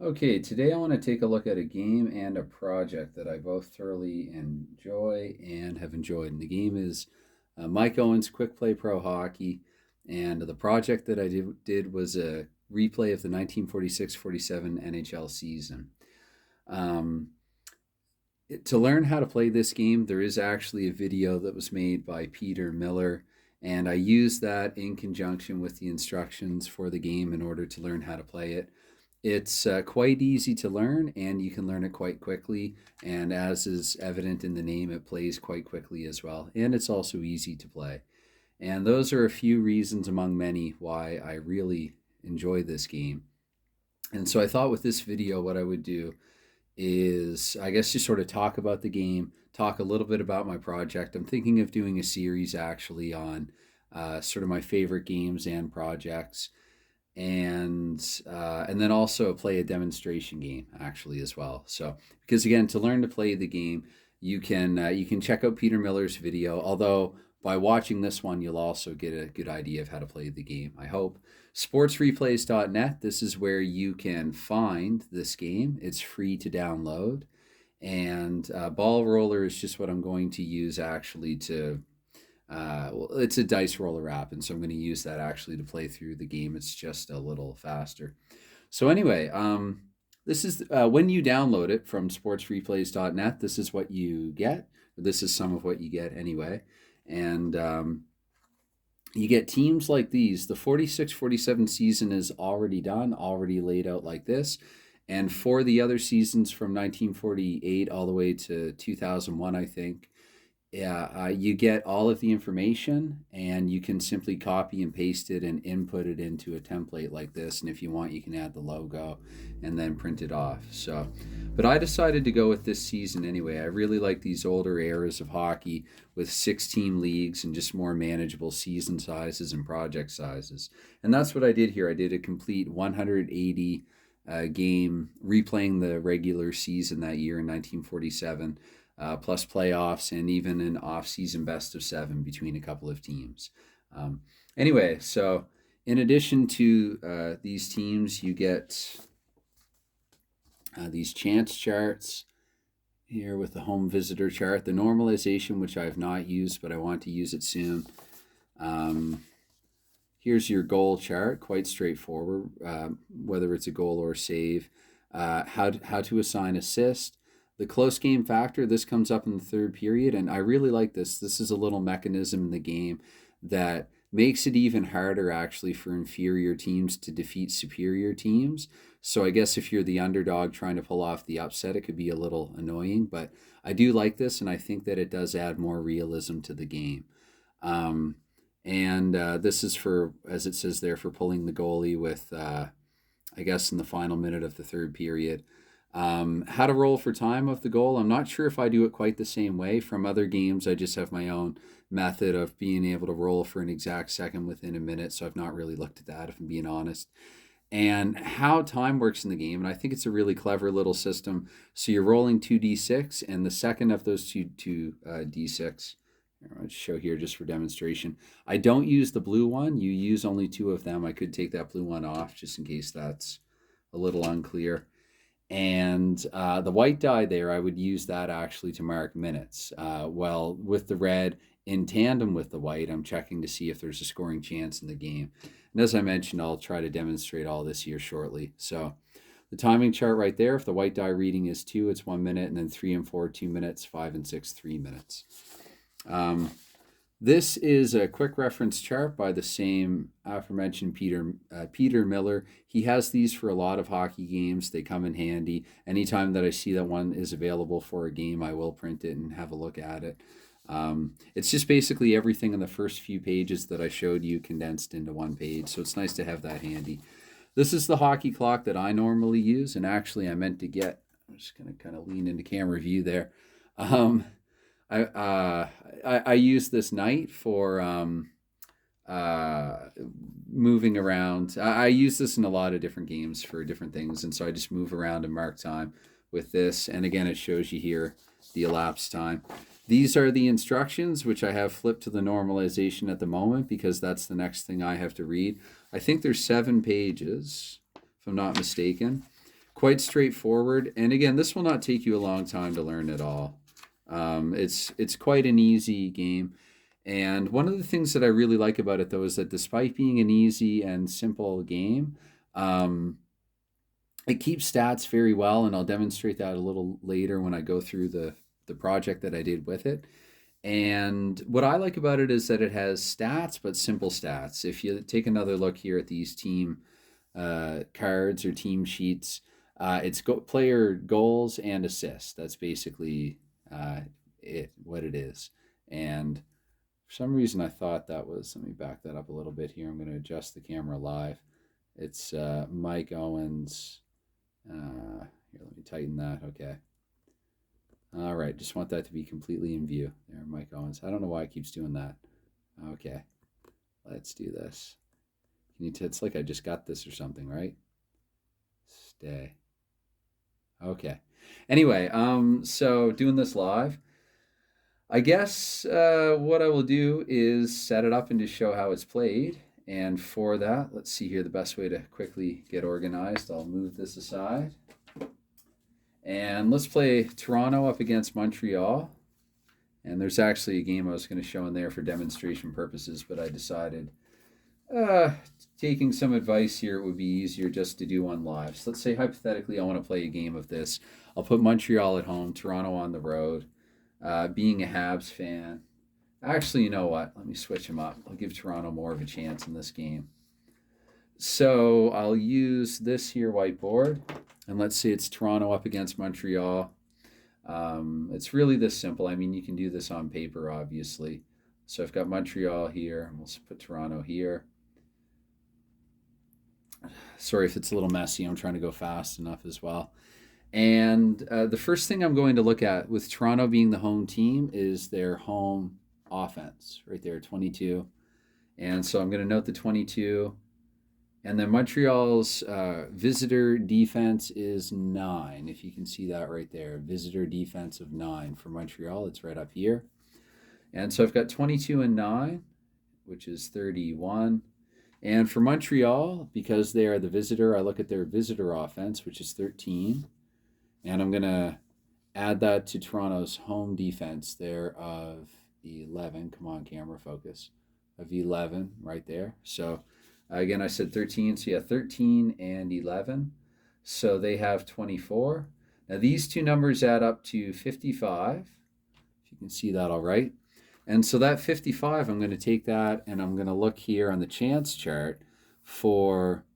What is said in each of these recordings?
Okay, today I want to take a look at a game and a project that I both thoroughly enjoy and have enjoyed. And the game is Mike Owens Quick Play Pro Hockey. And the project that I did was a replay of the 1946-47 NHL season. Um, to learn how to play this game, there is actually a video that was made by Peter Miller. And I used that in conjunction with the instructions for the game in order to learn how to play it. It's quite easy to learn, and you can learn it quite quickly. And as is evident in the name, it plays quite quickly as well. And it's also easy to play. And those are a few reasons among many why I really enjoy this game. And so I thought with this video, what I would do is, I guess, just sort of talk about the game, talk a little bit about my project. I'm thinking of doing a series actually on sort of my favorite games and projects, and then also play a demonstration game actually as well. So because again, to learn to play the game, you can check out Peter Miller's video. Although by watching this one, you'll also get a good idea of how to play the game, I hope. Sportsreplays.net. This is where you can find this game. It's free to download, and Ball Roller is just what I'm going to use actually to well, it's a dice roller app, and so I'm going to use that actually to play through the game. It's just a little faster. So anyway, this is when you download it from sportsreplays.net. This is what you get. This is some of what you get anyway, and you get teams like these. The 46-47 season is already done, already laid out like this. And for the other seasons from 1948 all the way to 2001, I think, yeah, you get all of the information, and you can simply copy and paste it and input it into a template like this. And if you want, you can add the logo and then print it off. So, but I decided to go with this season anyway. I really like these older eras of hockey with 6-team leagues and just more manageable season sizes and project sizes. And that's what I did here. I did a complete 180 game replaying the regular season that year in 1947, plus playoffs and even an off-season best-of-7 between a couple of teams. Anyway, so in addition to these teams, you get these chance charts here with the home visitor chart, the normalization, which I have not used, but I want to use it soon. Here's your goal chart, quite straightforward, whether it's a goal or save. How to assign assist. The close game factor, this comes up in the third period, and I really like this. This is a little mechanism in the game that makes it even harder actually for inferior teams to defeat superior teams. So I guess if you're the underdog trying to pull off the upset, it could be a little annoying, but I do like this, and I think that it does add more realism to the game. And this is for, as it says there, for pulling the goalie with, I guess, in the final minute of the third period. How to roll for time of the goal. I'm not sure if I do it quite the same way. From other games, I just have my own method of being able to roll for an exact second within a minute, so I've not really looked at that, if I'm being honest. And how time works in the game, and I think it's a really clever little system. So you're rolling 2d6, and the second of those two d6, I'll show here just for demonstration. I don't use the blue one. You use only 2 of them. I could take that blue one off just in case that's a little unclear. And the white die there, I would use that actually to mark minutes. Well, with the red in tandem with the white, I'm checking to see if there's a scoring chance in the game. And as I mentioned, I'll try to demonstrate all this here shortly. So the timing chart right there, if the white die reading is 2, it's 1 minute, and then 3 and 4, 2 minutes, 5 and 6, 3 minutes. This is a quick reference chart by the same aforementioned Peter Miller. He has these for a lot of hockey games. They come in handy. Anytime that I see that one is available for a game, I will print it and have a look at it. It's just basically everything in the first few pages that I showed you condensed into one page, so it's nice to have that handy. This is the hockey clock that I normally use, and actually I meant to get, I'm just going to kind of lean into camera view there. I use this night for moving around. I use this in a lot of different games for different things, and so I just move around and mark time with this. And again, it shows you here the elapsed time. These are the instructions, which I have flipped to the normalization at the moment because that's the next thing I have to read. I think there's 7 pages, if I'm not mistaken. quite straightforward. And again, this will not take you a long time to learn at all. It's quite an easy game. And one of the things that I really like about it, though, is that despite being an easy and simple game, um, it keeps stats very well. And I'll demonstrate that a little later when I go through the project that I did with it. And what I like about it is that it has stats, but simple stats. If you take another look here at these team cards or team sheets, it's player goals and assists. That's basically what it is. And for some reason, I thought that was, let me back that up a little bit here. I'm going to adjust the camera live. It's Mike Owens. Here, let me tighten that. Okay. All right, just want that to be completely in view. There, Mike Owens. I don't know why it keeps doing that. Okay, let's do this. It's like I just got this or something, right? Stay. Okay. Anyway, so doing this live. I guess what I will do is set it up and just show how it's played. And for that, let's see here the best way to quickly get organized. I'll move this aside. And let's play Toronto up against Montreal. And there's actually a game I was going to show in there for demonstration purposes, but I decided taking some advice here, it would be easier just to do one live. So let's say hypothetically I want to play a game of this. I'll put Montreal at home, Toronto on the road. Being a Habs fan, actually, you know what? Let me switch them up. I'll give Toronto more of a chance in this game. So I'll use this here whiteboard, and let's say it's Toronto up against Montreal. It's really this simple. I mean, you can do this on paper, obviously. So I've got Montreal here, and we'll put Toronto here. Sorry if it's a little messy. I'm trying to go fast enough as well. And the first thing I'm going to look at with Toronto being the home team is their home offense, right there, 22. And so I'm going to note the 22. And then Montreal's visitor defense is 9, if you can see that right there. Visitor defense of 9 for Montreal. It's right up here. And so I've got 22 and 9, which is 31. And for Montreal, because they are the visitor, I look at their visitor offense, which is 13. And I'm going to add that to Toronto's home defense there of 11. Come on, camera focus. Of 11 right there. So again, I said 13. So yeah, 13 and 11. So they have 24. Now these two numbers add up to 55. If you can see that all right. And so that 55, I'm going to take that and I'm going to look here on the chance chart for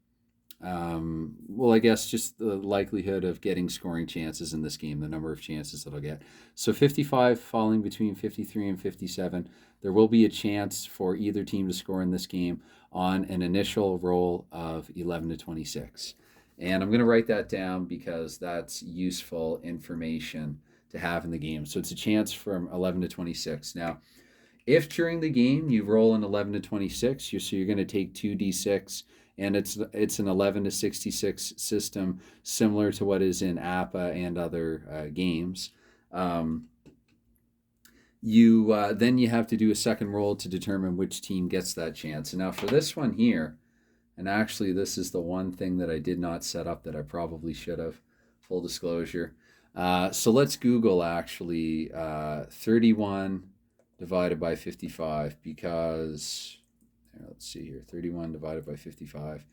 well, I guess just the likelihood of getting scoring chances in this game, the number of chances that I'll get. So 55 falling between 53 and 57. There will be a chance for either team to score in this game on an initial roll of 11 to 26. And I'm going to write that down because that's useful information to have in the game. So it's a chance from 11 to 26. Now, if during the game you roll an 11 to 26, so you're going to take 2d6, and it's an 11 to 66 system, similar to what is in APA and other games. Then you have to do a second roll to determine which team gets that chance. And now for this one here, and actually this is the one thing that I did not set up that I probably should have, full disclosure. So let's Google actually 31 divided by 55 because... Let's see here, 31 divided by 55.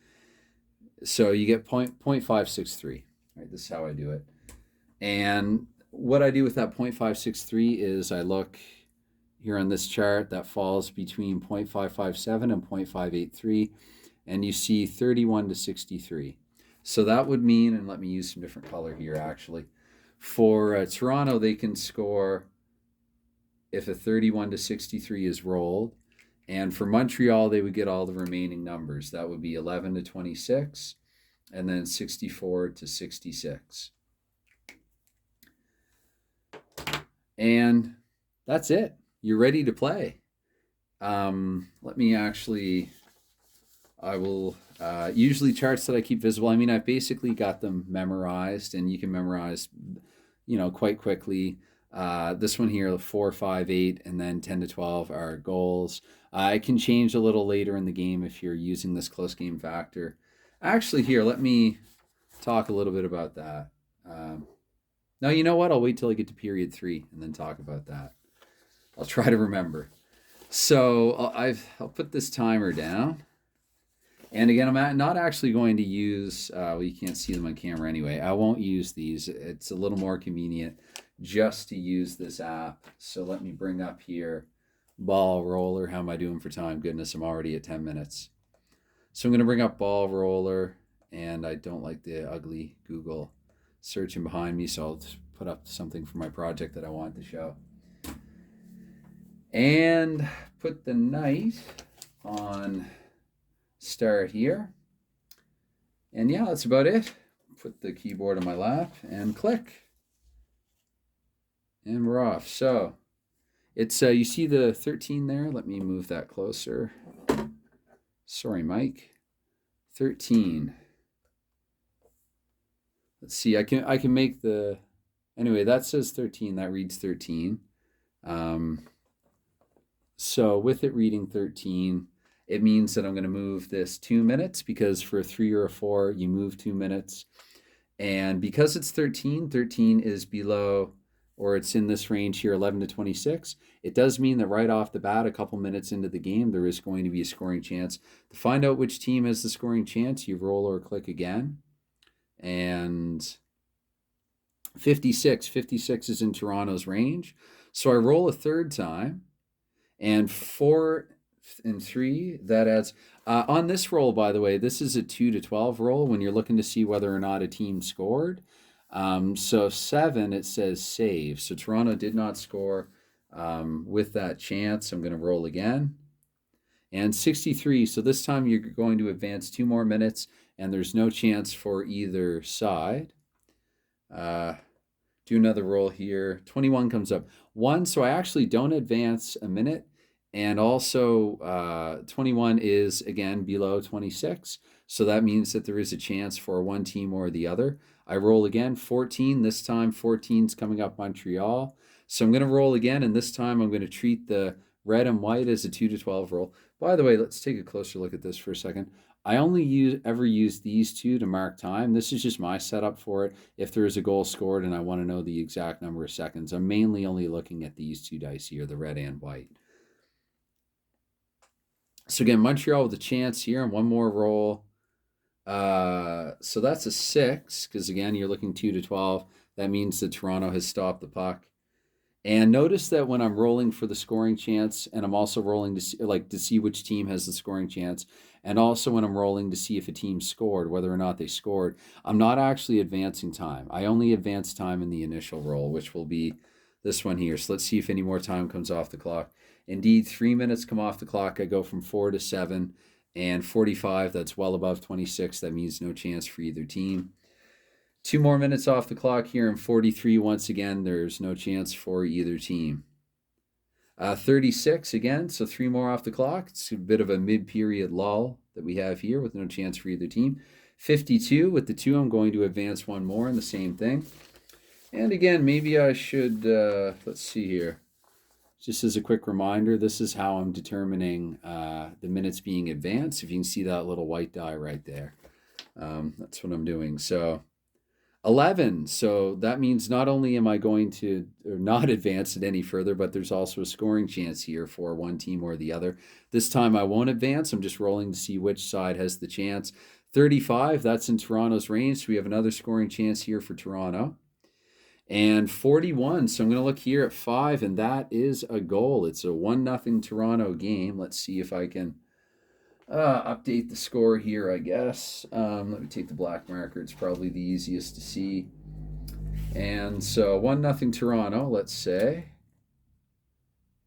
So you get 0.563, right? This is how I do it. And what I do with that 0.563 is I look here on this chart that falls between 0.557 and 0.583, and you see 31 to 63. So that would mean, and let me use some different color here actually, for Toronto, they can score if a 31 to 63 is rolled. And for Montreal, they would get all the remaining numbers. That would be 11 to 26, and then 64 to 66. And that's it. You're ready to play. Let me actually, I will, usually charts that I keep visible, I mean, I've basically got them memorized, and you can memorize, quite quickly. This one here, 4, 5, 8, and then 10 to 12 are goals. I can change a little later in the game if you're using this close game factor. Actually, here, let me talk a little bit about that. No, you know what? I'll wait till I get to period 3 and then talk about that. I'll try to remember. So I'll put this timer down. And again, I'm not actually going to use, well, you can't see them on camera anyway. I won't use these. It's a little more convenient just to use this app. So let me bring up here ball roller. How am I doing for time? Goodness, I'm already at 10 minutes. So I'm going to bring up ball roller, and I don't like the ugly Google searching behind me, so I'll put up something for my project that I want to show. And put the night on start here. And yeah, that's about it. Put the keyboard on my lap and click. And we're off. So it's, you see the 13 there? Let me move that closer. Sorry, Mike. 13. Let's see, I can make the, anyway, that says 13, that reads 13. So with it reading 13, it means that I'm going to move this 2 minutes, because for a 3 or a 4, you move 2 minutes. And because it's 13, 13 is below, or it's in this range here, 11 to 26. It does mean that right off the bat, a couple minutes into the game, there is going to be a scoring chance. To find out which team has the scoring chance, you roll or click again. And 56 is in Toronto's range. So I roll a third time, and 4 and 3, that adds, on this roll, by the way, this is a 2 to 12 roll when you're looking to see whether or not a team scored. So 7, it says save. So Toronto did not score with that chance. I'm going to roll again. And 63, so this time you're going to advance 2 more minutes, and there's no chance for either side. Do another roll here. 21 comes up. 1, so I actually don't advance a minute. And also 21 is, again, below 26. So that means that there is a chance for one team or the other. I roll again. 14, this time 14's coming up Montreal. So I'm going to roll again, and this time I'm going to treat the red and white as a 2 to 12 roll. By the way, let's take a closer look at this for a second. I only ever use these two to mark time. This is just my setup for it. If there is a goal scored and I want to know the exact number of seconds, I'm mainly only looking at these 2 dice here, the red and white. So again, Montreal with a chance here, and one more roll. So that's a 6, because again, you're looking 2 to 12. That means that Toronto has stopped the puck. And notice that when I'm rolling for the scoring chance, and I'm also rolling to see which team has the scoring chance, and also when I'm rolling to see if a team scored, whether or not they scored, I'm not actually advancing time. I only advance time in the initial roll, which will be this one here. So let's see if any more time comes off the clock. Indeed, 3 minutes come off the clock. I go from 4 to 7, and 45, that's well above 26. That means no chance for either team. 2 more minutes off the clock here, and 43, once again, there's no chance for either team. 36 again, so 3 more off the clock. It's a bit of a mid-period lull that we have here with no chance for either team. 52, with the 2, I'm going to advance 1 more, and the same thing. And again, maybe I should, let's see here. Just as a quick reminder, this is how I'm determining the minutes being advanced. If you can see that little white die right there. That's what I'm doing. So 11. So that means not only am I going to not advance it any further, but there's also a scoring chance here for one team or the other. This time I won't advance. I'm just rolling to see which side has the chance. 35, that's in Toronto's range. So we have another scoring chance here for Toronto. And 41, so I'm going to look here at 5, and that is a goal. It's a 1-0 Toronto game. Let's see if I can update the score here, I guess. Let me take the black marker. It's probably the easiest to see. And so 1-0 Toronto, let's say.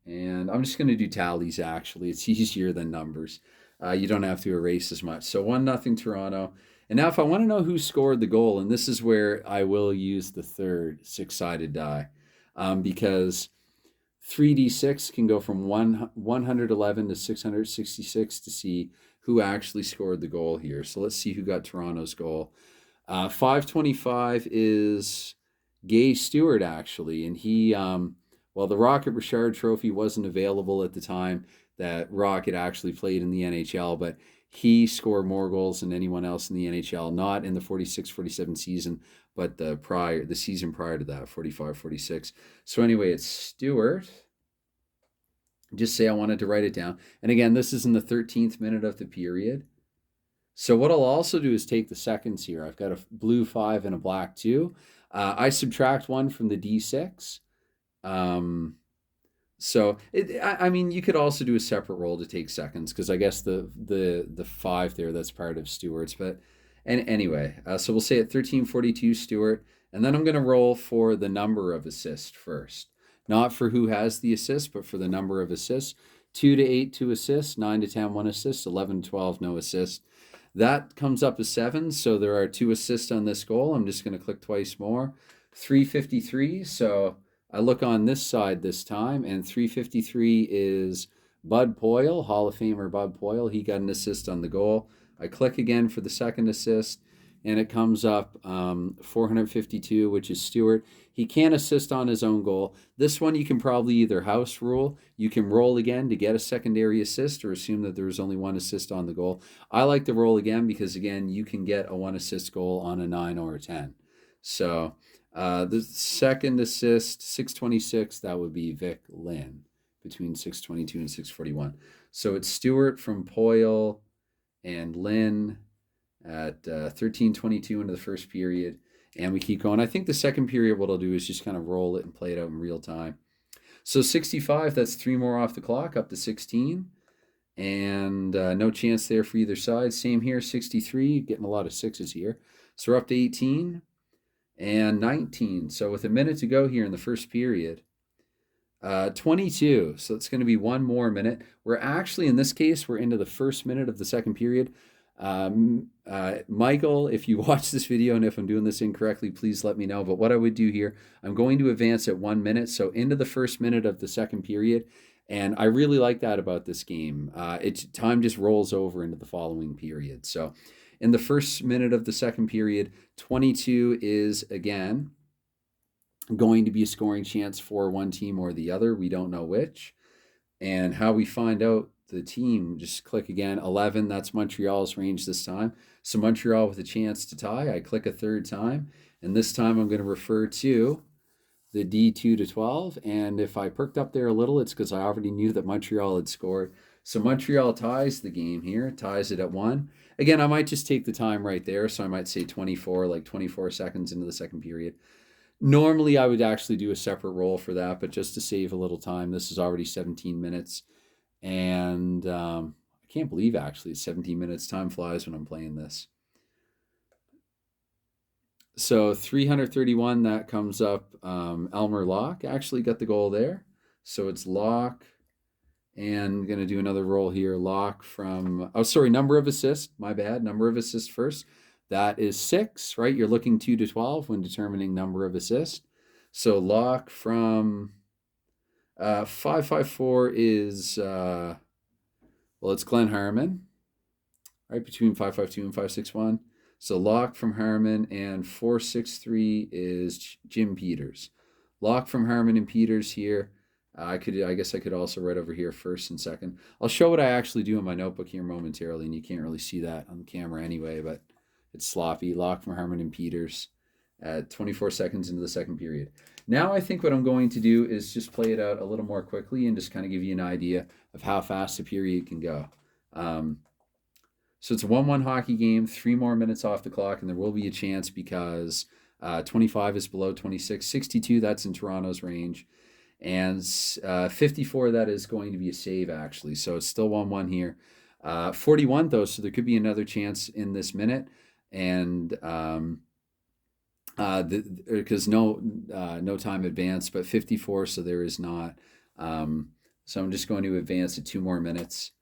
And I'm just going to do tallies, actually. It's easier than numbers. You don't have to erase as much. So 1-0 Toronto. And now if I want to know who scored the goal, and this is where I will use the third 6-sided die, because 3d6 can go from 111 to 666 to see who actually scored the goal here. So let's see who got Toronto's goal. 525 is Gay Stewart, actually. And he, well, the Rocket Richard Trophy wasn't available at the time that Rocket actually played in the NHL, but he scored more goals than anyone else in the NHL, not in the 46-47 season, but the season prior to that, 45-46. So anyway, it's Stewart. Just say I wanted to write it down. And again, this is in the 13th minute of the period. So what I'll also do is take the seconds here. I've got a blue 5 and a black 2. I subtract 1 from the D6. I mean, you could also do a separate roll to take seconds, because I guess the 5 there, that's part of Stewart's. But anyway, so we'll say at 1342 Stewart, and then I'm going to roll for the number of assists first. Not for who has the assist, but for the number of assists. 2 to 8, 2 assists. 9 to 10, 1 assist. 11 to 12, no assist. That comes up as 7, so there are 2 assists on this goal. I'm just going to click twice more. 353, so I look on this side this time, and 353 is Bud Poyle, Hall of Famer Bud Poyle. He got an assist on the goal. I click again for the second assist, and it comes up 452, which is Stewart. He can't assist on his own goal. This one you can probably either house rule, you can roll again to get a secondary assist, or assume that there was only 1 assist on the goal. I like to roll again because, again, you can get a 1 assist goal on a 9 or a 10. So the second assist, 626, that would be Vic Lynn, between 622 and 641. So it's Stewart from Poyle and Lynn at 13:22 into the first period, and we keep going. I think the second period, what I'll do is just kind of roll it and play it out in real time. So 65, that's 3 more off the clock, up to 16, and no chance there for either side. Same here, 63, getting a lot of 6s here. So we're up to 18 and 19. So with a minute to go here in the first period, 22. So it's going to be 1 more minute. We're actually, in this case, we're into the first minute of the second period. Michael, if you watch this video and if I'm doing this incorrectly, please let me know. But what I would do here, I'm going to advance at 1 minute, so into the first minute of the second period. And I really like that about this game. Time just rolls over into the following period. So in the first minute of the second period, 22 is, again, going to be a scoring chance for one team or the other. We don't know which. And how we find out the team, just click again. 11, that's Montreal's range this time. So Montreal with a chance to tie. I click a third time, and this time I'm going to refer to the D2 to 12. And if I perked up there a little, it's because I already knew that Montreal had scored. So Montreal ties the game here, ties it at 1. Again, I might just take the time right there. So I might say 24, like 24 seconds into the second period. Normally, I would actually do a separate roll for that, but just to save a little time, this is already 17 minutes. And I can't believe, actually, it's 17 minutes. Time flies when I'm playing this. So 331, that comes up. Elmer Locke actually got the goal there. So it's Locke. And I'm going to do another roll here. Locke from, number of assists. My bad. Number of assists first. That is 6, right? You're looking 2 to 12 when determining number of assists. So Locke from 554 is, it's Glenn Harmon, right? Between 552 and 561. So Locke from Harmon, and 463 is Jim Peters. Locke from Harmon and Peters here. I guess I could also write over here first and second. I'll show what I actually do in my notebook here momentarily, and you can't really see that on the camera anyway, but it's sloppy. Locke from Harmon and Peters at 24 seconds into the second period. Now I think what I'm going to do is just play it out a little more quickly and just kind of give you an idea of how fast a period can go. So it's a 1-1 hockey game, 3 more minutes off the clock, and there will be a chance because 25 is below 26. 62, that's in Toronto's range. And 54, that is going to be a save, actually. So it's still 1-1 here. 41, though, so there could be another chance in this minute. And because no time advanced, but 54, so there is not. So I'm just going to advance it 2 more minutes.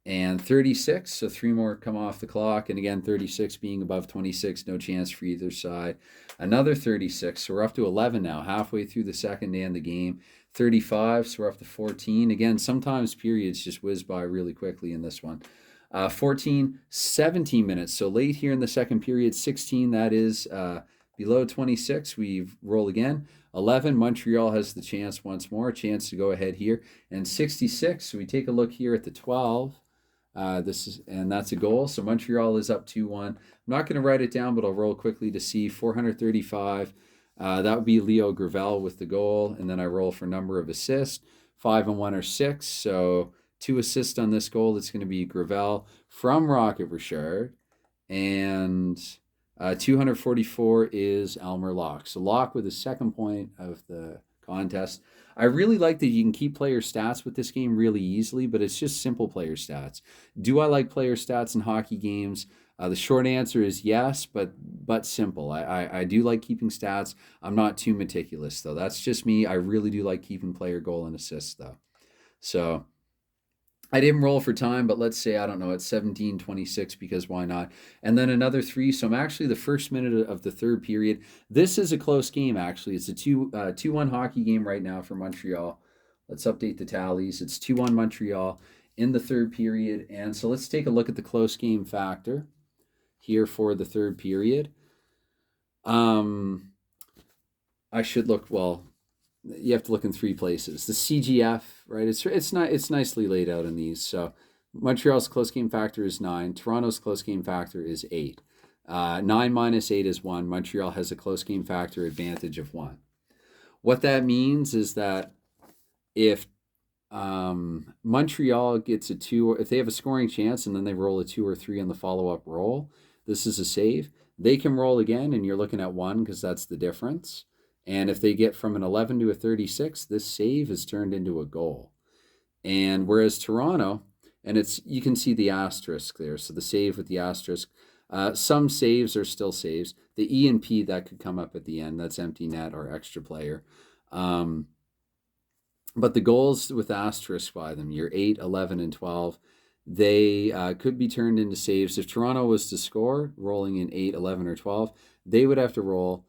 And 36, so 3 more come off the clock. And again, 36 being above 26, no chance for either side. Another 36, so we're up to 11 now, halfway through the second and the game. 35, so we're up to 14. Again, sometimes periods just whiz by really quickly in this one. 14, 17 minutes, so late here in the second period. 16, that is below 26. We roll again. 11, Montreal has the chance once more, a chance to go ahead here. And 66, so we take a look here at the 12. That's a goal. So Montreal is up 2-1. I'm not going to write it down, but I'll roll quickly to see 435. That would be Leo Gravel with the goal, and then I roll for number of assists. 5 and 1 are 6. So 2 assists on this goal. It's going to be Gravel from Rocket Richard, and 244 is Elmer Locke. So Locke with the second point of the contest. I really like that you can keep player stats with this game really easily, but it's just simple player stats. Do I like player stats in hockey games? The short answer is yes, but simple. I do like keeping stats. I'm not too meticulous, though. That's just me. I really do like keeping player goal and assists, though. So I didn't roll for time, but let's say, I don't know, it's 17:26 because why not? And then another 3. So I'm actually the first minute of the third period. This is a close game, actually. It's a 2-1 hockey game right now for Montreal. Let's update the tallies. It's 2-1 Montreal in the third period. And so let's take a look at the close game factor here for the third period. I should look, well, you have to look in 3 places. The CGF, right? It's nicely laid out in these. So Montreal's close game factor is 9. Toronto's close game factor is 8. 9 minus 8 is 1. Montreal has a close game factor advantage of 1. What that means is that if Montreal gets a 2, if they have a scoring chance and then they roll a 2 or 3 on the follow-up roll, this is a save. They can roll again, and you're looking at 1 because that's the difference. And if they get from an 11 to a 36, this save is turned into a goal. And whereas Toronto, and you can see the asterisk there, so the save with the asterisk, some saves are still saves. The E and P, that could come up at the end. That's empty net or extra player. But the goals with asterisk by them, your 8, 11, and 12, they could be turned into saves. If Toronto was to score, rolling in 8, 11, or 12, they would have to roll,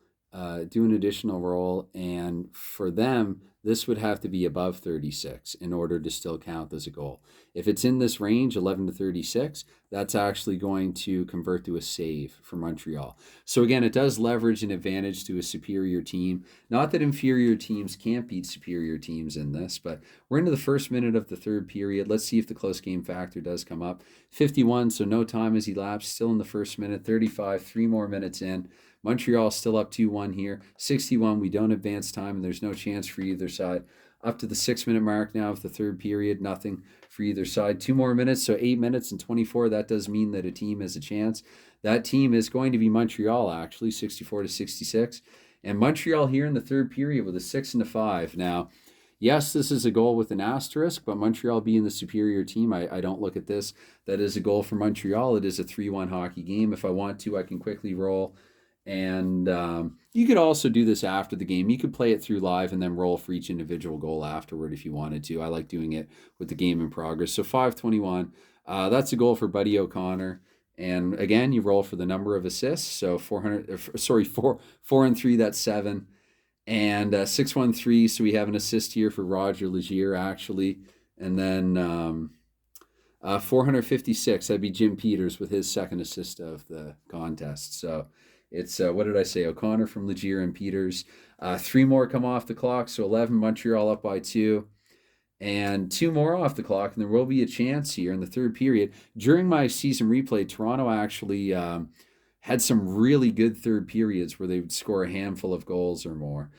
do an additional roll, and for them, this would have to be above 36 in order to still count as a goal. If it's in this range, 11 to 36, that's actually going to convert to a save for Montreal. So again, it does leverage an advantage to a superior team. Not that inferior teams can't beat superior teams in this, but we're into the first minute of the third period. Let's see if the close game factor does come up. 51, so no time has elapsed. Still in the first minute. 35, 3 more minutes in. Montreal still up 2-1 here. 61, we don't advance time, and there's no chance for either side. Up to the 6-minute mark now of the third period, nothing for either side. 2 more minutes, so 8 minutes and 24. That does mean that a team has a chance. That team is going to be Montreal, actually, 64 to 66. And Montreal here in the third period with a 6 and a 5. Now, yes, this is a goal with an asterisk, but Montreal being the superior team, I don't look at this. That is a goal for Montreal. It is a 3-1 hockey game. If I want to, I can quickly roll. And you could also do this after the game. You could play it through live and then roll for each individual goal afterward if you wanted to. I like doing it with the game in progress. So 5:21, that's a goal for Buddy O'Connor. And again, you roll for the number of assists. So 4 and 3, that's 7. And 613, so we have an assist here for Roger Legier, actually. And then 456, that'd be Jim Peters with his second assist of the contest. So it's, what did I say, O'Connor from Legier and Peters. 3 more come off the clock, so 11, Montreal up by 2. And 2 more off the clock, and there will be a chance here in the third period. During my season replay, Toronto actually had some really good third periods where they would score a handful of goals or more.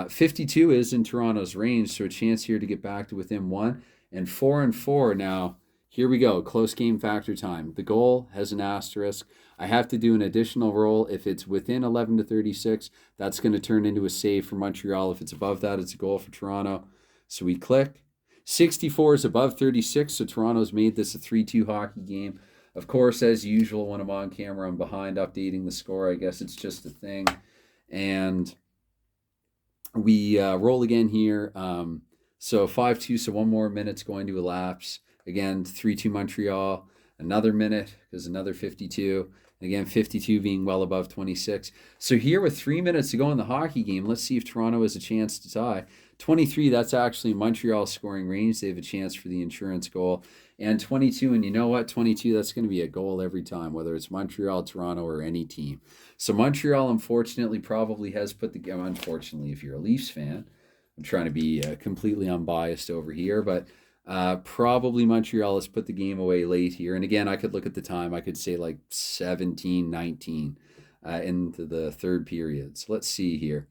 52 is in Toronto's range, so a chance here to get back to within 1. And 4 and 4 now. Here we go, close game factor time. The goal has an asterisk. I have to do an additional roll. If it's within 11 to 36, that's going to turn into a save for Montreal. If it's above that, it's a goal for Toronto. So we click. 64 is above 36, so Toronto's made this a 3-2 hockey game. Of course, as usual, when I'm on camera, I'm behind updating the score. I guess it's just a thing. And we roll again here. So 5-2, so 1 more minute's going to elapse. Again, 3-2 Montreal. Another minute, because another 52. Again, 52 being well above 26. So here with 3 minutes to go in the hockey game, let's see if Toronto has a chance to tie. 23, that's actually Montreal's scoring range. They have a chance for the insurance goal. And 22, and you know what? 22, that's going to be a goal every time, whether it's Montreal, Toronto, or any team. So Montreal, unfortunately, probably has put the unfortunately, if you're a Leafs fan, I'm trying to be completely unbiased over here, but Probably Montreal has put the game away late here. And again, I could look at the time. I could say like 17-19 into the third period. So let's see here.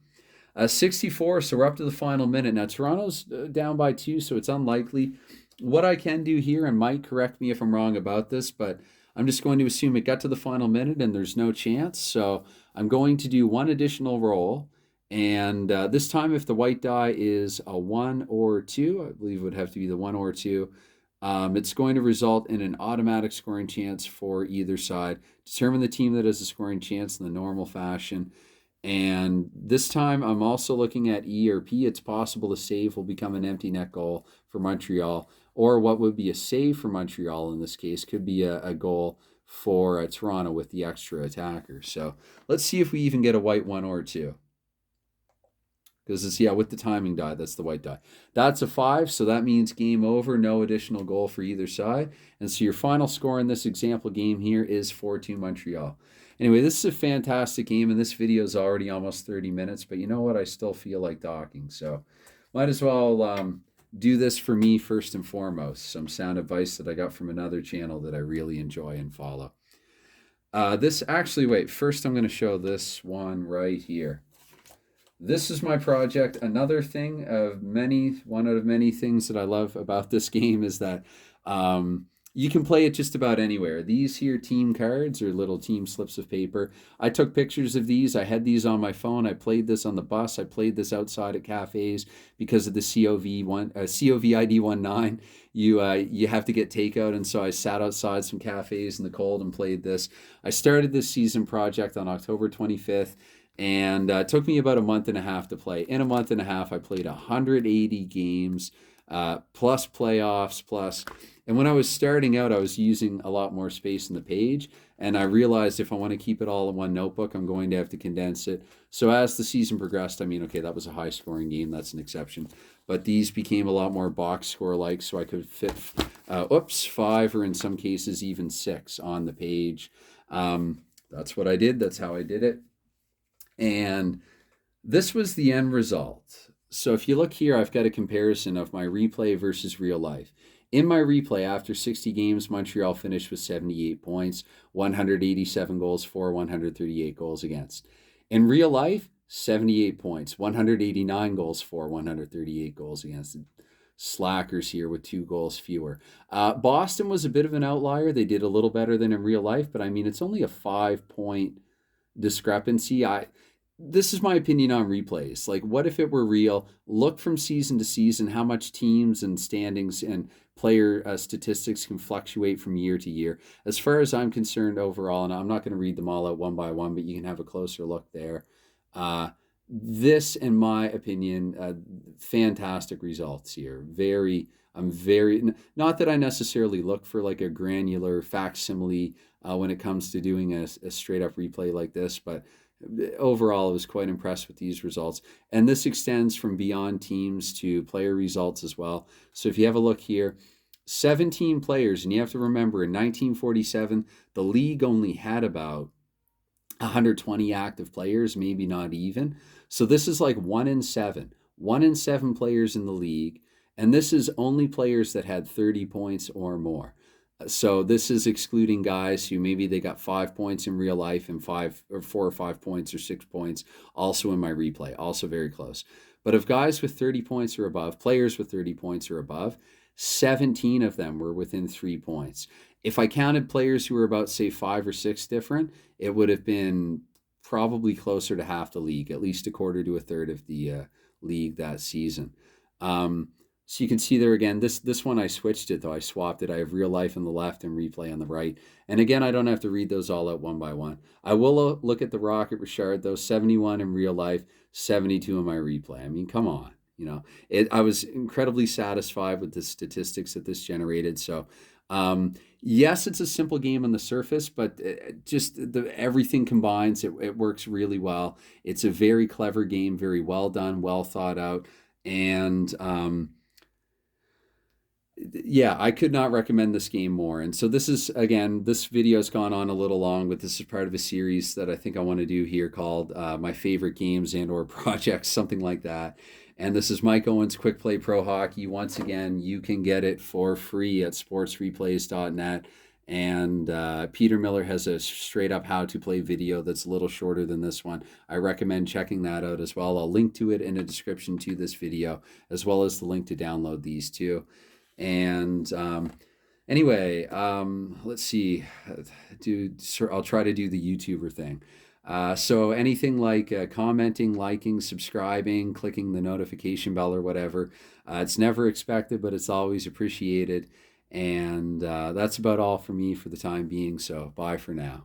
64, so we're up to the final minute. Now, Toronto's down by 2, so it's unlikely. What I can do here, and Mike, correct me if I'm wrong about this, but I'm just going to assume it got to the final minute and there's no chance. So I'm going to do one additional roll. And this time, if the white die is a 1 or 2, I believe it would have to be the 1 or 2, it's going to result in an automatic scoring chance for either side. Determine the team that has a scoring chance in the normal fashion. And this time I'm also looking at E or P. It's possible the save will become an empty net goal for Montreal, or what would be a save for Montreal in this case could be a goal for Toronto with the extra attacker. So let's see if we even get a white 1 or 2. Because it's, yeah, with the timing die, that's the white die. That's a 5, so that means game over, no additional goal for either side. And so your final score in this example game here is 4-2 Montreal. Anyway, this is a fantastic game, and this video is already almost 30 minutes, but you know what? I still feel like talking, so might as well do this for me first and foremost. Some sound advice that I got from another channel that I really enjoy and follow. First I'm going to show this one right here. This is my project. Another thing one out of many things that I love about this game is that you can play it just about anywhere. These here team cards are little team slips of paper. I took pictures of these. I had these on my phone. I played this on the bus. I played this outside at cafes because of the COVID 19. You have to get takeout, and so I sat outside some cafes in the cold and played this. I started this season project on October 25th. And it took me about a month and a half to play. In a month and a half, I played 180 games, plus playoffs, plus. And when I was starting out, I was using a lot more space in the page. And I realized if I want to keep it all in one notebook, I'm going to have to condense it. So as the season progressed, that was a high scoring game. That's an exception. But these became a lot more box score like, so I could fit, 5 or in some cases even 6 on the page. That's what I did. That's how I did it. And this was the end result. So if you look here, I've got a comparison of my replay versus real life. In my replay, after 60 games, Montreal finished with 78 points, 187 goals for, 138 goals against. In real life, 78 points, 189 goals for, 138 goals against. Slackers here with 2 goals fewer. Boston was a bit of an outlier. They did a little better than in real life, but it's only a 5-point discrepancy. This is my opinion on replays. Like, what if it were real? Look from season to season how much teams and standings and player statistics can fluctuate from year to year. As far as I'm concerned overall, and I'm not going to read them all out one by one, but you can have a closer look there. This, in my opinion, fantastic results here. I'm very, not that I necessarily look for like a granular facsimile when it comes to doing a straight up replay like this, but overall I was quite impressed with these results. And this extends from beyond teams to player results as well. So if you have a look here, 17 players, and you have to remember in 1947, the league only had about 120 active players, maybe not even. So this is like 1 in 7. 1 in 7 players in the league. And this is only players that had 30 points or more. So this is excluding guys who maybe they got 5 points in real life and 4 or 5 points or 6 points also in my replay, also very close. But of guys with 30 points or above, players with 30 points or above, 17 of them were within 3 points. If I counted players who were about, say, 5 or 6 different, it would have been probably closer to half the league, at least a quarter to a third of the league that season. So you can see there again, this one I switched it though. I swapped it. I have real life on the left and replay on the right. And again, I don't have to read those all out one by one. I will look at the Rocket Richard though, 71 in real life, 72 in my replay. Come on. I was incredibly satisfied with the statistics that this generated. So yes, it's a simple game on the surface, but just everything combines. It works really well. It's a very clever game, very well done, well thought out. And Yeah, I could not recommend this game more. And so this is, again, this video's gone on a little long, but this is part of a series that I think I want to do here called my favorite games and or projects, something like that. And this is Mike Owens Quick Play Pro Hockey. Once again, you can get it for free at sportsreplays.net. And Peter Miller has a straight up how to play video that's a little shorter than this one. I recommend checking that out as well. I'll link to it in a description to this video, as well as the link to download these two. And anyway, let's see. I'll try to do the YouTuber thing. So anything like commenting, liking, subscribing, clicking the notification bell or whatever, it's never expected, but it's always appreciated. And that's about all for me for the time being. So bye for now.